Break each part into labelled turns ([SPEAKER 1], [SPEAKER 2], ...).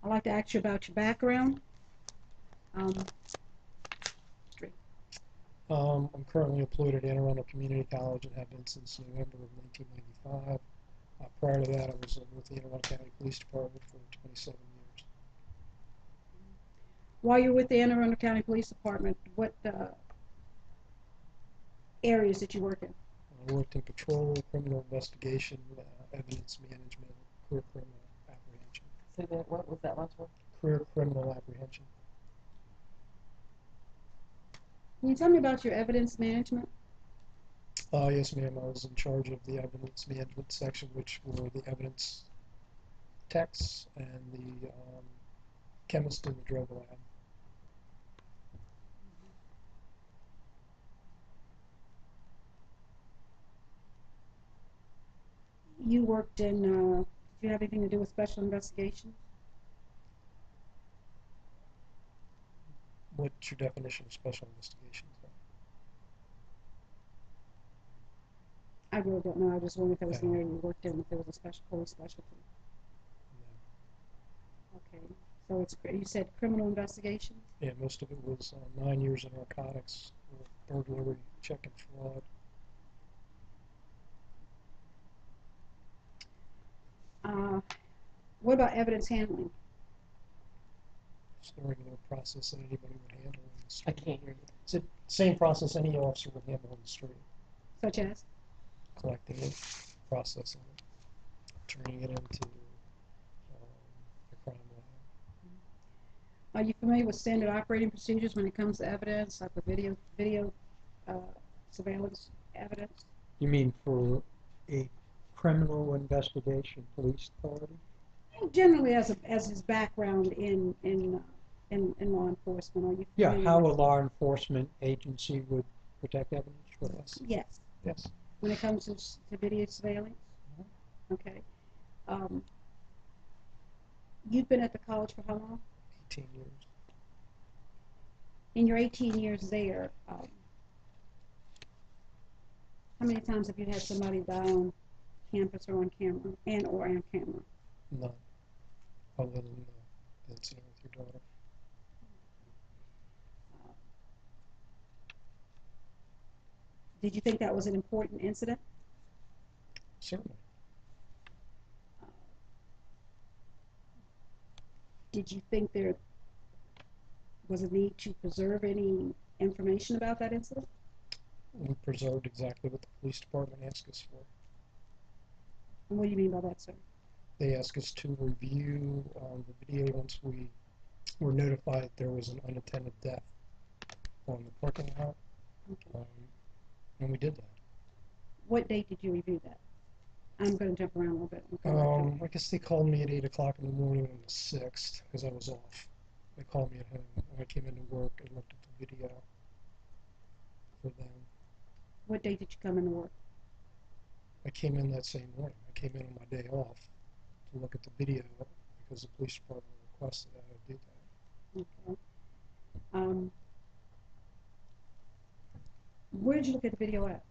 [SPEAKER 1] I'd like to ask you about your background.
[SPEAKER 2] I'm currently employed at Anne Arundel Community College and have been since November of 1995. Prior to that, I was with the Anne Arundel County Police Department for 27 years.
[SPEAKER 1] While you're with the Anne Arundel County Police Department, what areas did you work in?
[SPEAKER 2] I worked in patrol, criminal investigation, evidence management, career criminal apprehension.
[SPEAKER 3] So that, what was that last one?
[SPEAKER 2] Career criminal apprehension.
[SPEAKER 1] Can you tell me about your evidence management?
[SPEAKER 2] Yes, ma'am. I was in charge of the evidence management section, which were the evidence techs and the chemist in the drug lab.
[SPEAKER 1] You worked in, did you have anything to do with special investigations?
[SPEAKER 2] What's your definition of special investigations?
[SPEAKER 1] I really don't know. I just wondered if there was an area you worked in, if there was a special police specialty.
[SPEAKER 2] No.
[SPEAKER 1] Okay. So it's, you said criminal investigation?
[SPEAKER 2] Yeah, most of it was 9 years in narcotics, burglary, check and fraud.
[SPEAKER 1] What about evidence handling?
[SPEAKER 2] It's the regular process that anybody would handle in the
[SPEAKER 3] I
[SPEAKER 2] street.
[SPEAKER 3] can't hear you.
[SPEAKER 2] It's the same process any officer would handle on the street.
[SPEAKER 1] Such as?
[SPEAKER 2] Collecting it, processing it, turning it into a crime lab.
[SPEAKER 1] Are you familiar with standard operating procedures when it comes to evidence, like with video surveillance evidence?
[SPEAKER 4] You mean for a criminal investigation police authority?
[SPEAKER 1] Generally, as his background in law enforcement, are you
[SPEAKER 4] Yeah,
[SPEAKER 1] familiar
[SPEAKER 4] how a
[SPEAKER 1] with-
[SPEAKER 4] law enforcement agency would protect evidence for us.
[SPEAKER 1] Yes,
[SPEAKER 2] Yes.
[SPEAKER 1] when it comes to video surveillance? Okay. You've been at the college for how long?
[SPEAKER 2] 18 years.
[SPEAKER 1] In your 18 years there, how many times have you had somebody die on campus or on camera, or on camera?
[SPEAKER 2] None. Other than the incident with your daughter.
[SPEAKER 1] Did you think that was an important incident?
[SPEAKER 2] Certainly.
[SPEAKER 1] Did you think there was a need to preserve any information about that incident?
[SPEAKER 2] We preserved exactly what the police department asked us for.
[SPEAKER 1] And what do you mean by that, sir?
[SPEAKER 2] They asked us to review the video once we were notified there was an unattended death on the parking lot,
[SPEAKER 1] Okay.
[SPEAKER 2] and we did that.
[SPEAKER 1] What date did you review that? I'm going to jump around a little bit.
[SPEAKER 2] I guess they called me at 8 o'clock in the morning on the 6th because I was off. They called me at home, and I came into work and looked at the video for them.
[SPEAKER 1] What date did you come into work?
[SPEAKER 2] I came in that same morning. I came in on my day off to look at the video because the police department requested that I do that.
[SPEAKER 1] Okay. Where did you look at the video at?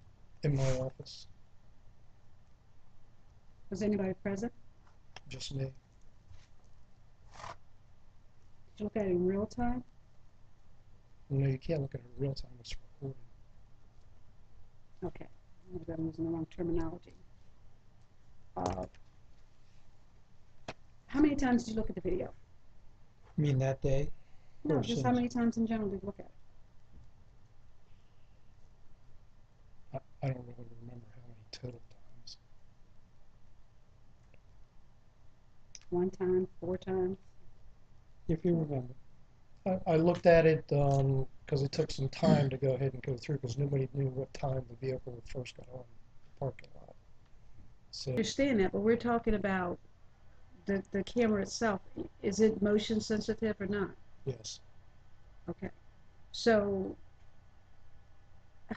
[SPEAKER 2] In my office,
[SPEAKER 1] Was anybody present?
[SPEAKER 2] just me.
[SPEAKER 1] Did you look at it in real time?
[SPEAKER 2] No, you can't look at it in real time. It's recorded.
[SPEAKER 1] Okay. Maybe I'm using the wrong terminology. How many times did you look at the video?
[SPEAKER 4] You mean that day?
[SPEAKER 1] No,
[SPEAKER 4] Or
[SPEAKER 1] just
[SPEAKER 4] since-
[SPEAKER 1] how many times in general did you look at it?
[SPEAKER 2] I don't really remember how many total times.
[SPEAKER 1] 1 time, 4 times?
[SPEAKER 4] If you remember.
[SPEAKER 2] I looked at it because it took some time to go ahead and go through because nobody knew what time the vehicle first got on the parking lot. So
[SPEAKER 1] I understand that, but we're talking about the camera itself. Is it motion sensitive or not?
[SPEAKER 2] yes,
[SPEAKER 1] Okay. So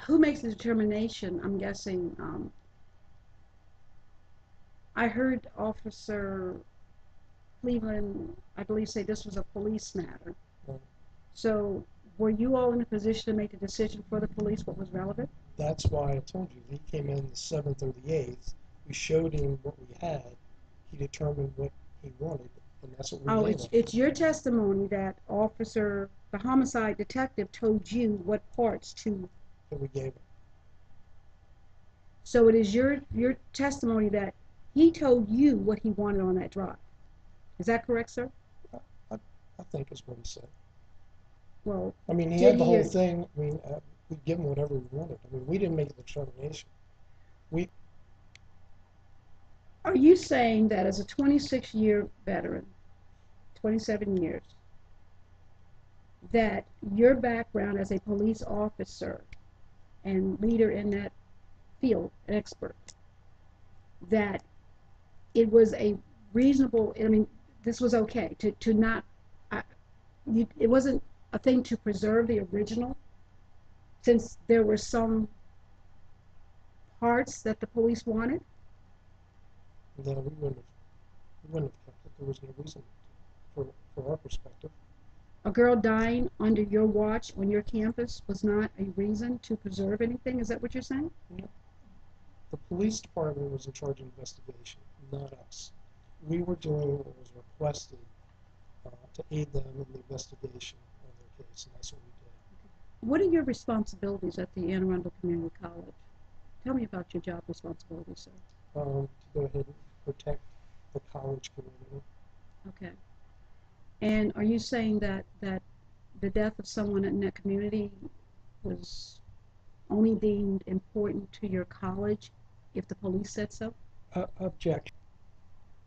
[SPEAKER 1] who makes the determination? I'm guessing, I heard Officer Cleveland, I believe, say this was a police matter.
[SPEAKER 2] Right.
[SPEAKER 1] So were you all in a position to make the decision for the police what was relevant?
[SPEAKER 2] that's why I told you. He came in the 7th or the 8th. We showed him what we had. He determined what he wanted, and that's what we
[SPEAKER 1] Oh,
[SPEAKER 2] gave them.
[SPEAKER 1] it's your testimony that the homicide detective told you what parts to,
[SPEAKER 2] That we gave them.
[SPEAKER 1] so it is your testimony that he told you what he wanted on that drive. Is that correct, sir?
[SPEAKER 2] I think is what he said.
[SPEAKER 1] Well,
[SPEAKER 2] I mean, he
[SPEAKER 1] did
[SPEAKER 2] had the
[SPEAKER 1] he
[SPEAKER 2] whole
[SPEAKER 1] or-
[SPEAKER 2] thing. I mean, we'd give him whatever he wanted. I mean, we didn't make the determination.
[SPEAKER 1] Are you saying that as a 26-year veteran, 27 years, that your background as a police officer and leader in that field, expert, that it was a reasonable, I mean, this was okay to not, it wasn't a thing to preserve the original, since there were some parts that the police wanted?
[SPEAKER 2] Then we wouldn't have kept it. There was no reason for our perspective.
[SPEAKER 1] A girl dying under your watch on your campus was not a reason to preserve anything? Is that what you're saying?
[SPEAKER 2] No. The police department was in charge of investigation, not us. We were doing what was requested to aid them in the investigation of their case, and that's what we did.
[SPEAKER 1] What are your responsibilities at the Anne Arundel Community College? Tell me about your job responsibilities, sir.
[SPEAKER 2] To go ahead and protect the college community.
[SPEAKER 1] Okay. And are you saying that the death of someone in that community was only deemed important to your college if the police said so?
[SPEAKER 4] Objection.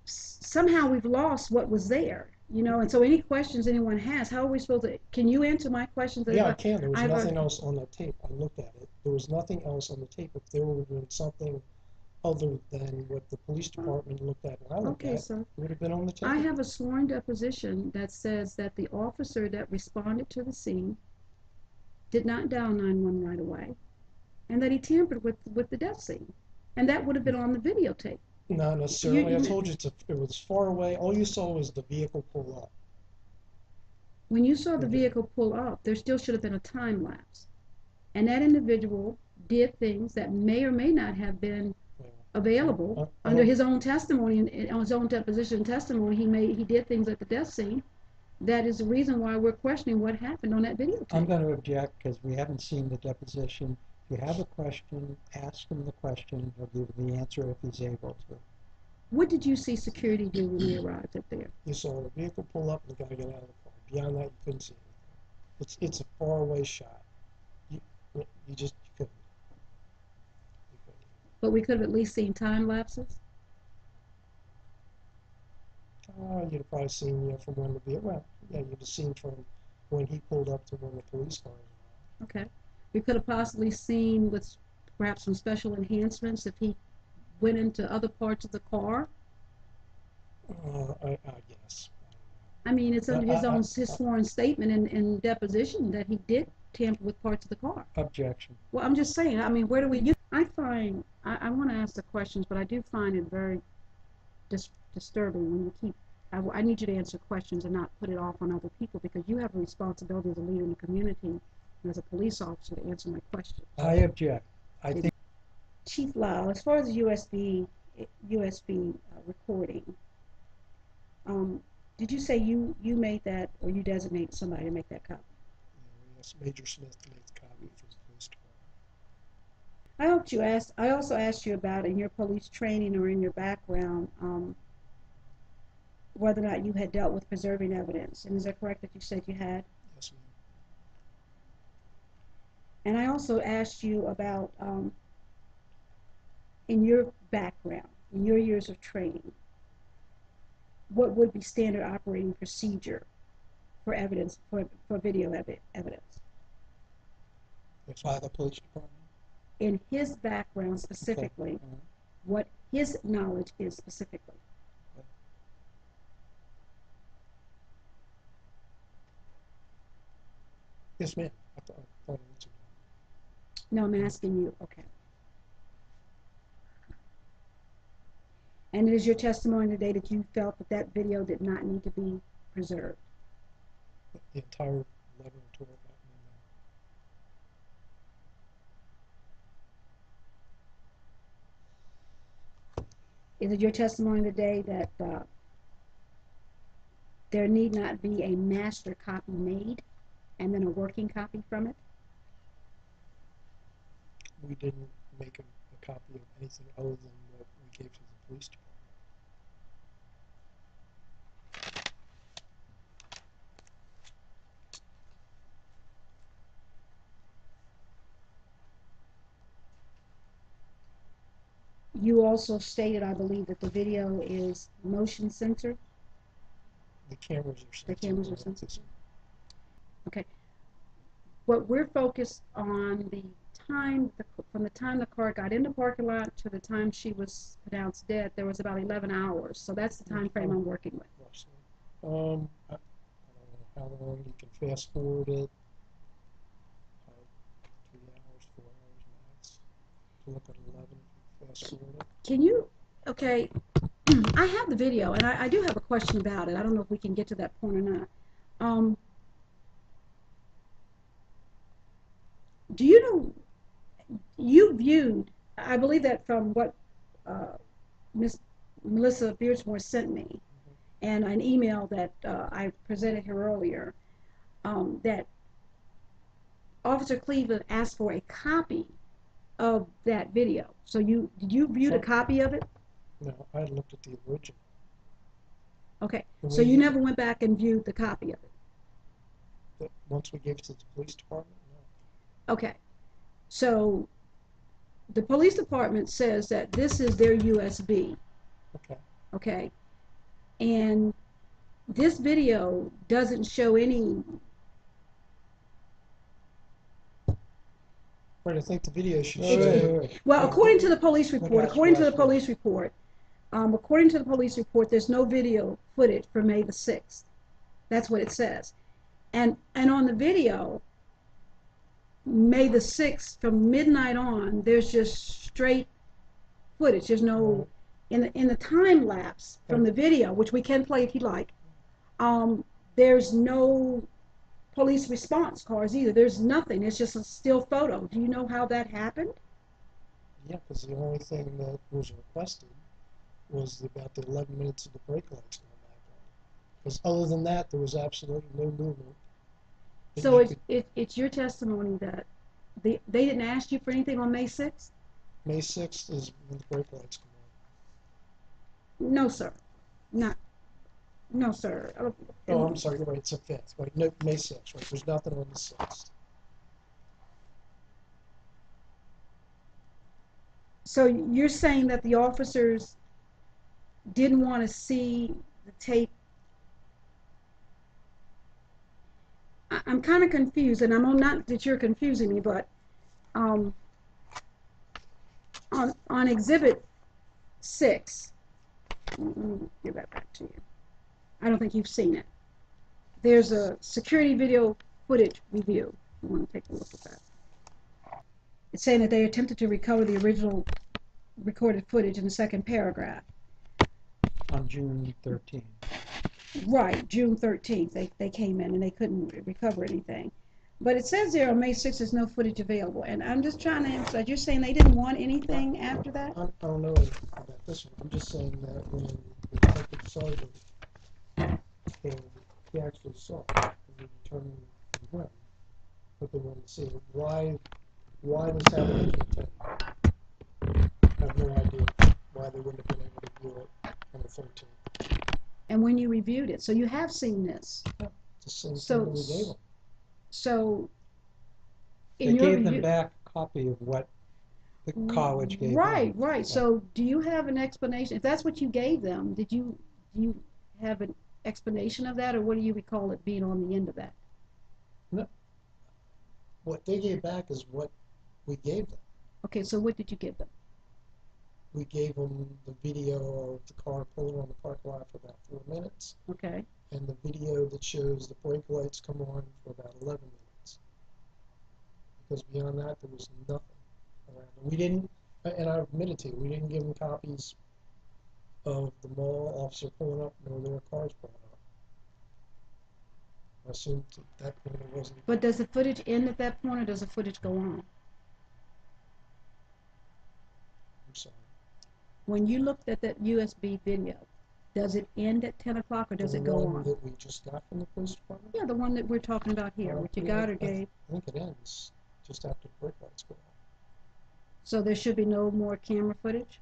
[SPEAKER 1] Somehow we've lost what was there, and so any questions anyone has, how are we supposed to, can you answer my questions?
[SPEAKER 2] Yeah, I can. There was
[SPEAKER 1] I've
[SPEAKER 2] nothing else on the tape. I looked at it. There was nothing else on the tape. If there would have been something other than what the police department looked at and I looked
[SPEAKER 1] Okay,
[SPEAKER 2] at,
[SPEAKER 1] sir.
[SPEAKER 2] it would have been on the tape.
[SPEAKER 1] I have a sworn deposition that says that the officer that responded to the scene did not dial 911 right away, and that he tampered with the death scene, and that would have been on the videotape.
[SPEAKER 2] Not necessarily.
[SPEAKER 1] You-
[SPEAKER 2] I told you it was far away. All you saw was the vehicle pull up.
[SPEAKER 1] When you saw the
[SPEAKER 2] Okay.
[SPEAKER 1] vehicle pull up, there still should have been a time lapse, and that individual did things that may or may not have been available under his own testimony and on his own deposition testimony. He did things at the death scene. That is the reason why we're questioning what happened on that videotape.
[SPEAKER 4] I'm going to object because we haven't seen the deposition. If you have a question, ask him the question. He'll give you the answer if he's able to.
[SPEAKER 1] What did you see security do when we arrived up there?
[SPEAKER 2] You saw the vehicle pull up and the guy get out of the car. Beyond that, you couldn't see anything. It's a far away shot. You couldn't.
[SPEAKER 1] But we could have at least seen time lapses.
[SPEAKER 2] You'd have probably seen from when the vehicle. Well, yeah, you'd have seen from when he pulled up to when the police car was
[SPEAKER 1] Okay. We could have possibly seen with perhaps some special enhancements if he went into other parts of the car.
[SPEAKER 2] I guess.
[SPEAKER 1] I mean, it's under his
[SPEAKER 2] I-
[SPEAKER 1] sworn statement in deposition that he did tamper with parts of the car.
[SPEAKER 4] Objection.
[SPEAKER 1] Well, I'm just saying, I mean, where do we, I want to ask the questions, but I do find it very disturbing when you keep, I need you to answer questions and not put it off on other people, because you have a responsibility as a leader in the community and as a police officer to answer my questions.
[SPEAKER 4] I object. I think
[SPEAKER 1] Chief Lyle, as far as the USB recording, did you say you made that, or you designate somebody to make that copy?
[SPEAKER 2] Yes, Major Smith made the copy for the police department.
[SPEAKER 1] I also asked you about in your police training or in your background, whether or not you had dealt with preserving evidence. And is that correct that you said you had?
[SPEAKER 2] Yes, ma'am.
[SPEAKER 1] And I also asked you about, in your background, in your years of training, what would be standard operating procedure for evidence, for video evidence?
[SPEAKER 2] Yes,
[SPEAKER 4] by the police department.
[SPEAKER 1] In his background specifically,
[SPEAKER 4] Okay.
[SPEAKER 1] what his knowledge is specifically.
[SPEAKER 2] Yes, ma'am. I thought I answered that.
[SPEAKER 1] No, I'm asking you, okay. And it is your testimony today that you felt that that video did not need to be preserved?
[SPEAKER 2] The entire 11 or 12
[SPEAKER 1] Is it your testimony today that there need not be a master copy made and then a working copy from it?
[SPEAKER 2] We didn't make a copy of anything other than what we gave to the police department.
[SPEAKER 1] You also stated, I believe, that the video is motion censored.
[SPEAKER 2] The cameras are censored.
[SPEAKER 1] The cameras are censored. Okay. What we're focused on the time, from the time the car got in the parking lot to the time she was pronounced dead, there was about 11 hours. So that's the time frame I'm working with.
[SPEAKER 2] I don't know how long you can fast forward it. 3 hours, 4 hours max. To look at 11, fast forward it.
[SPEAKER 1] Can you, okay, I have the video, and I do have a question about it. I don't know if we can get to that point or not. Do you know, you viewed, I believe that from what Miss Melissa Beardsmore sent me, and an email that I presented her earlier, that Officer Cleveland asked for a copy of that video. So did you view a copy of it?
[SPEAKER 2] No, I looked at the original.
[SPEAKER 1] Okay, so you never went back and viewed the copy of it?
[SPEAKER 2] But once we gave it to the police department, no.
[SPEAKER 1] Okay, so the police department says that this is their USB.
[SPEAKER 2] Okay.
[SPEAKER 1] Okay, and this video doesn't show any.
[SPEAKER 2] Right, I think the video should
[SPEAKER 4] Wait,
[SPEAKER 2] show.
[SPEAKER 4] wait, wait.
[SPEAKER 1] Well, according to the police report,
[SPEAKER 4] Watch,
[SPEAKER 1] according to the
[SPEAKER 4] watch,
[SPEAKER 1] police report, there's no video footage for May the 6th. That's what it says. And on the video, May the 6th, from midnight on, there's just straight footage. There's no, in the time lapse from the video, which we can play if you like, there's no police response cars either. There's nothing. It's just a still photo. Do you know how that happened?
[SPEAKER 2] Yeah, because the only thing that was requested was about the 11 minutes of the brake lights going back on. Because other than that, there was absolutely no movement.
[SPEAKER 1] So it's your testimony that they didn't ask you for anything on May 6th?
[SPEAKER 2] May 6th is when the brake lights come on.
[SPEAKER 1] No, sir. No, sir.
[SPEAKER 2] Oh, I'm sorry, you're right, it's the 5th, right, no, May 6th, right, there's nothing on the 6th.
[SPEAKER 1] So you're saying that the officers didn't want to see the tape? I'm kind of confused, and I'm not that you're confusing me, but on Exhibit 6, let me give that back to you. I don't think you've seen it. There's a security video footage review. You want to take a look at that. It's saying that they attempted to recover the original recorded footage in the second paragraph.
[SPEAKER 4] On June 13th.
[SPEAKER 1] Right, June 13th, they came in and they couldn't recover anything. But it says there on May 6th there's no footage available. And I'm just trying to emphasize, you're saying they didn't want anything after that?
[SPEAKER 2] I don't know about this one, I'm just saying that when the detective sergeant came, he actually saw it, and he determined when, what they wanted to see. Why this happened, I can't tell you. I have no idea why they wouldn't have been able to view it on the 13th.
[SPEAKER 1] And when you reviewed it, so you have seen this.
[SPEAKER 2] Yeah, it's the same thing that we gave them.
[SPEAKER 1] So
[SPEAKER 4] They gave them back a copy of what the college gave them.
[SPEAKER 1] Right. So do you have an explanation? If that's what you gave them, do you have an explanation of that, or what do you recall it being on the end of that?
[SPEAKER 2] No. What they gave back is what we gave them.
[SPEAKER 1] Okay, so what did you give them?
[SPEAKER 2] We gave them the video of the car pulling on the parking lot for about 4 minutes.
[SPEAKER 1] Okay.
[SPEAKER 2] And the video that shows the brake lights come on for about 11 minutes. Because beyond that, there was nothing around. We didn't, and I admitted to you, we didn't give them copies of the mall officer pulling up, nor their cars pulling up. I assumed at that point it wasn't.
[SPEAKER 1] But does the footage end at that point, or does the footage go on?
[SPEAKER 2] I'm sorry.
[SPEAKER 1] When you looked at that USB video, Does it end at 10 o'clock or does it go
[SPEAKER 2] The one
[SPEAKER 1] on?
[SPEAKER 2] that we just got from the police department?
[SPEAKER 1] Yeah, the one that we're talking about here, which you got or gave.
[SPEAKER 2] I think it ends just after the brake lights go on.
[SPEAKER 1] So there should be no more camera footage?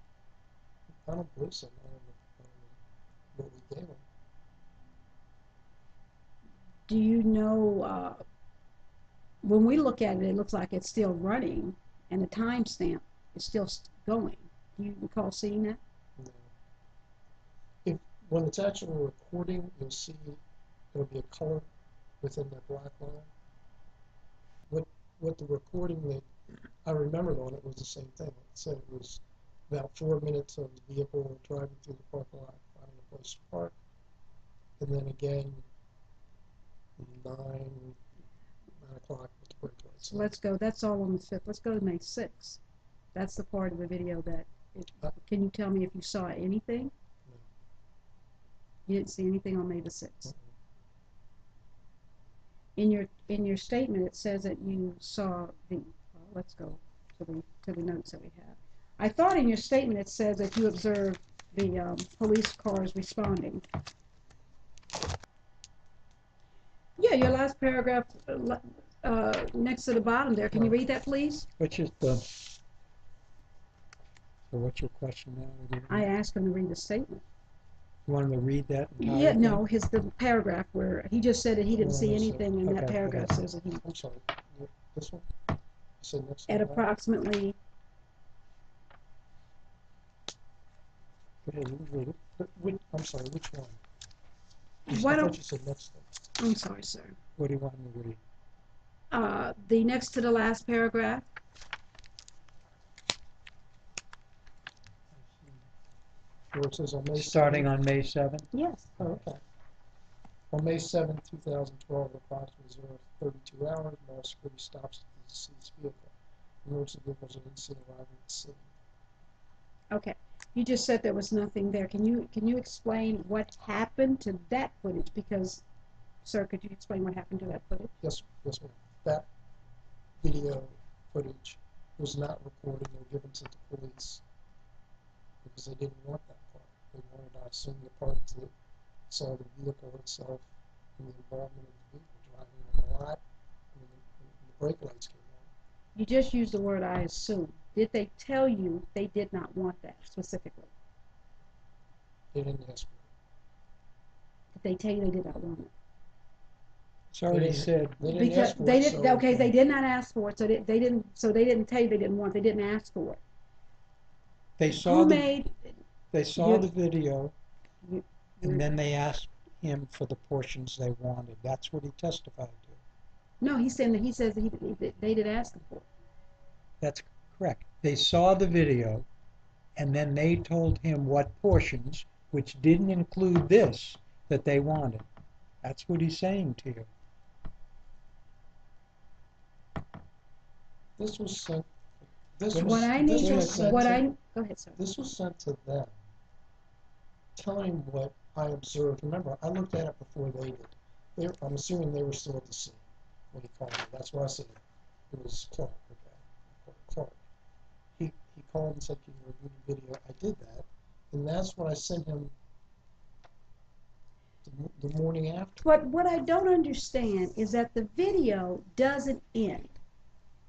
[SPEAKER 2] I don't believe so. I don't know what we gave them.
[SPEAKER 1] Do you know, when we look at it, it looks like it's still running and the timestamp is still going. Do you recall seeing that?
[SPEAKER 2] No. When it's actually recording, you'll see there'll be a color within that black line. What the recording that I remember though, and it was the same thing. It said it was about 4 minutes of the vehicle driving through the parking lot, finding a place to park, and then again 9 o'clock with the brake lights.
[SPEAKER 1] So let's go, that's all on the 5th. Let's go to May 6th. That's the part of the video that, can you tell me if you saw anything?
[SPEAKER 2] No.
[SPEAKER 1] You didn't see anything on May the 6th?
[SPEAKER 2] Mm-mm.
[SPEAKER 1] In your statement, it says that you saw the, let's go to the notes that we have. I thought in your statement it says that you observed the police cars responding. Yeah, your last paragraph next to the bottom there. Can you read that, please?
[SPEAKER 4] Which is the, so what's your question now?
[SPEAKER 1] I asked him to read the statement.
[SPEAKER 4] You want him to read that entire
[SPEAKER 1] Yeah,
[SPEAKER 4] thing?
[SPEAKER 1] no, the paragraph where he just said that he didn't
[SPEAKER 2] Well,
[SPEAKER 1] see
[SPEAKER 2] that's it.
[SPEAKER 1] anything, and that
[SPEAKER 4] Okay,
[SPEAKER 1] paragraph
[SPEAKER 4] okay.
[SPEAKER 1] says that he,
[SPEAKER 2] I'm sorry. This one? You said next
[SPEAKER 1] at
[SPEAKER 2] to that?
[SPEAKER 1] approximately,
[SPEAKER 2] I'm sorry, which one?
[SPEAKER 1] why
[SPEAKER 2] I
[SPEAKER 1] don't,
[SPEAKER 2] thought you said next one.
[SPEAKER 1] I'm sorry, sir.
[SPEAKER 4] What do you want me to read?
[SPEAKER 1] The next to the last paragraph,
[SPEAKER 2] Where it says on May 7th.
[SPEAKER 4] Starting on May 7th?
[SPEAKER 1] yes.
[SPEAKER 2] Oh, okay. On May 7th, 2012, approximately 0:32 hours, mall security stops the deceased vehicle. Emergency vehicles are in scene arriving at the scene.
[SPEAKER 1] Okay, you just said there was nothing there. Can you explain what happened to that footage? Because, sir, could you explain what happened to that footage?
[SPEAKER 2] Yes, ma'am. That video footage was not recorded or given to the police because they didn't want that part. They wanted, I assume, the parts that saw the vehicle itself and the involvement of the vehicle driving on the lot and the brake lights came on.
[SPEAKER 1] You just used the word "I assume." Did they tell you they did not want that specifically?
[SPEAKER 2] They didn't ask for
[SPEAKER 1] Did they tell you they did not want it?
[SPEAKER 4] It's already
[SPEAKER 2] didn't-
[SPEAKER 4] said,
[SPEAKER 2] it. They didn't
[SPEAKER 1] Because
[SPEAKER 2] ask for
[SPEAKER 1] they
[SPEAKER 2] it,
[SPEAKER 1] didn't.
[SPEAKER 2] so
[SPEAKER 1] Okay, they did not ask for it, so they didn't. So they didn't tell you they didn't want it. They didn't ask for it.
[SPEAKER 4] they saw
[SPEAKER 1] Who
[SPEAKER 4] the,
[SPEAKER 1] made?
[SPEAKER 4] they saw
[SPEAKER 1] you-
[SPEAKER 4] the video,
[SPEAKER 1] you-
[SPEAKER 4] and then they asked him for the portions they wanted. That's what he testified to.
[SPEAKER 1] No, he's saying that he says that they did ask him for it.
[SPEAKER 4] That's correct. They saw the video, and then they told him what portions, which didn't include this, that they wanted. That's what he's saying to you.
[SPEAKER 2] this was sent. This
[SPEAKER 4] What
[SPEAKER 2] was,
[SPEAKER 1] What I
[SPEAKER 2] this
[SPEAKER 1] need
[SPEAKER 2] was
[SPEAKER 1] to,
[SPEAKER 2] sent
[SPEAKER 1] what
[SPEAKER 2] to,
[SPEAKER 1] I, go ahead, sir.
[SPEAKER 2] This was sent to them, telling what I observed. Remember, I looked at it before they did. I'm assuming they were still at the scene when he called me. That's why I said it was Clark. Okay, Clark. He called and said, "Can you review the video?" I did that, and that's what I sent him the morning after.
[SPEAKER 1] But what I don't understand is that the video doesn't end.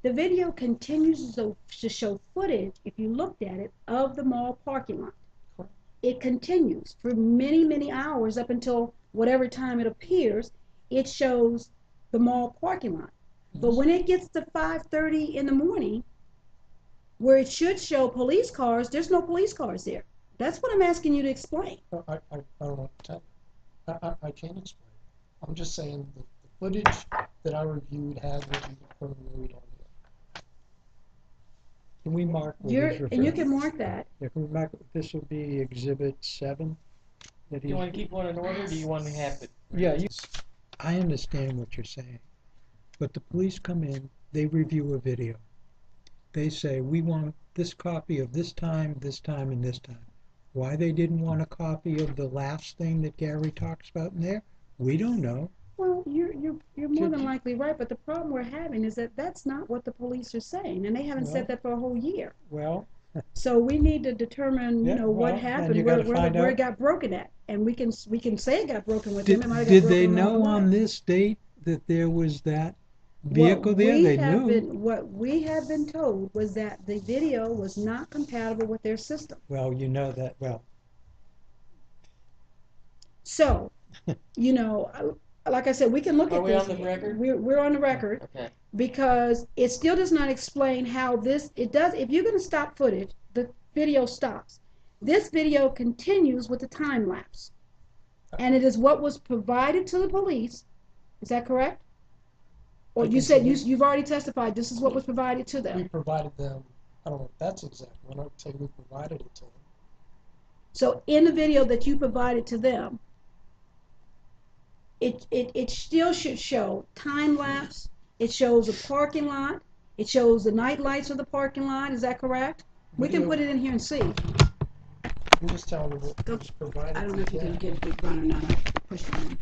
[SPEAKER 1] The video continues to show footage, if you looked at it, of the mall parking lot.
[SPEAKER 2] Correct.
[SPEAKER 1] It continues for many, many hours up until whatever time it appears. It shows the mall parking lot. But
[SPEAKER 2] Yes.
[SPEAKER 1] when it gets to 5:30 in the morning, where it should show police cars, there's no police cars there. That's what I'm asking you to explain.
[SPEAKER 2] I don't know what to tell you. I can't explain. I'm just saying the footage that I reviewed had what you currently read on here.
[SPEAKER 4] Can we mark what
[SPEAKER 1] You're,
[SPEAKER 4] he's referring?
[SPEAKER 1] and you can mark that.
[SPEAKER 4] Yeah, can we mark, this will be Exhibit 7? That
[SPEAKER 3] Do you
[SPEAKER 4] he's-
[SPEAKER 3] want to keep one in order, or do you want to have it?
[SPEAKER 4] Yeah, I understand what you're saying, but the police come in, they review a video. They say, we want this copy of this time, and this time. Why they didn't want a copy of the last thing that Gary talks about in there, we don't know.
[SPEAKER 1] Well, you're more than likely right, but the problem we're having is that that's not what the police are saying, and they haven't said
[SPEAKER 4] Well-
[SPEAKER 1] that for a whole year.
[SPEAKER 4] Well,
[SPEAKER 1] So we need to determine,
[SPEAKER 4] Yeah,
[SPEAKER 1] what
[SPEAKER 4] well, then
[SPEAKER 1] happened,
[SPEAKER 4] you
[SPEAKER 1] where,
[SPEAKER 4] gotta find
[SPEAKER 1] where it
[SPEAKER 4] out.
[SPEAKER 1] got broken at. And we can say it got broken with them, it might have got
[SPEAKER 4] Did they
[SPEAKER 1] broken along the
[SPEAKER 4] know on
[SPEAKER 1] way.
[SPEAKER 4] this date that there was that vehicle there? They knew.
[SPEAKER 1] What we have been told was that the video was not compatible with their system.
[SPEAKER 4] Well, you know that, well,
[SPEAKER 1] So, like I said, we can look
[SPEAKER 3] Are
[SPEAKER 1] at
[SPEAKER 3] we
[SPEAKER 1] this.
[SPEAKER 3] on the record?
[SPEAKER 1] We're on the record.
[SPEAKER 3] Okay.
[SPEAKER 1] Because it still does not explain how it does, if you're gonna stop footage, the video stops. This video continues with the time lapse. And it is what was provided to the police, is that correct? Or
[SPEAKER 2] I
[SPEAKER 1] you
[SPEAKER 2] can
[SPEAKER 1] said
[SPEAKER 2] say
[SPEAKER 1] you've already testified, this is what was provided to
[SPEAKER 2] we
[SPEAKER 1] them.
[SPEAKER 2] provided them, I don't know if that's exact, when I say we provided it to them.
[SPEAKER 1] So in the video that you provided to them, it still should show time lapse, it shows a parking lot, it shows the night lights of the parking lot, is that correct? We can
[SPEAKER 2] Video-
[SPEAKER 1] put it in here and see.
[SPEAKER 2] I'm just telling you what
[SPEAKER 1] Go-
[SPEAKER 2] was provided
[SPEAKER 1] I don't
[SPEAKER 2] to
[SPEAKER 1] know if you can
[SPEAKER 2] them.
[SPEAKER 1] get a big run or not, I pushed it in.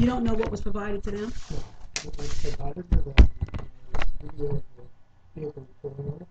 [SPEAKER 1] You don't know what was provided to them?
[SPEAKER 2] What was provided to them was video of the vehicle pulling on the